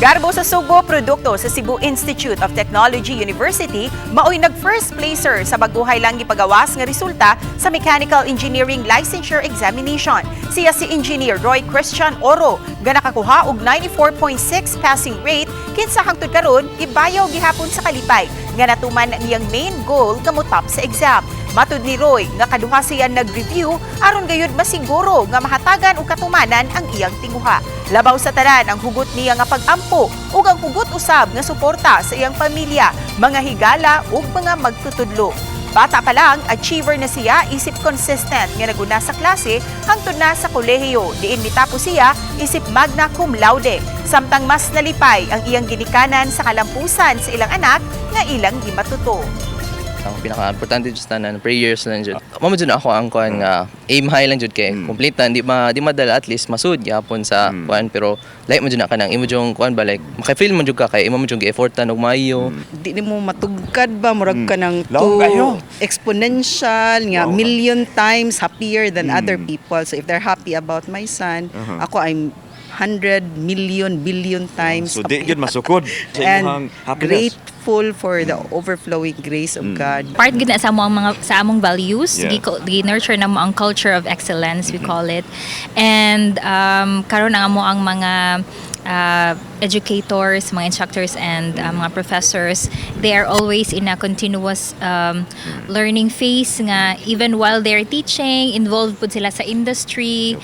Garbo sa Subo, produkto sa Cebu Institute of Technology University, maoy nag-first placer sa baguhay lang ipagawas nga resulta sa Mechanical Engineering Licensure Examination. Siya si Engineer Roy Christian Oro, nga nakakuha og 94.6 passing rate, kinsa hangtod karon ibayaw gihapon sa kalipay, nga natuman niyang main goal nga motop sa exam. Matud ni Roy nga kaduha siya nag-review aron gayud masiguro nga mahatagan og katumanan ang iyang tinguha. Labaw sa tanan ang hugot niya nga pag-ampo ug ang hugot usab nga suporta sa iyang pamilya, mga higala ug mga magtutudlo. Bata pa lang, achiever na siya isip consistent nga naguna sa klase hangtod na sa kolehiyo. Diin mitapos siya isip magna cum laude. Samtang mas nalipay ang iyang ginikanan sa kalampusan sa ilang anak nga ilang gimatuto. Ang pinaka-importante jud tanan prayers lang jud. Mamo jud ako ang kuan nga aim high lang jud kay complete di madala at least masud gyapon sa kuan pero like mo jud na kanang imo jung kuan ba like maka-feel mo jud ka kay imo mo jung gi-effortan og maayo. Di mo matugkad ba murag ka ng exponential nga million times happier than other people. So if they're happy about my son, ako I'm 100 million billion times So di gyud masukod sa imong and happiness. grateful for the overflowing grace of God. Part gud na sa among values, Yeah. gi-nurture na mo ang culture of excellence, we call it. And karon ang amo ang mga educators, mga instructors, and mga professors, they are always in a continuous learning phase nga even while they're teaching, involved po sila sa industry,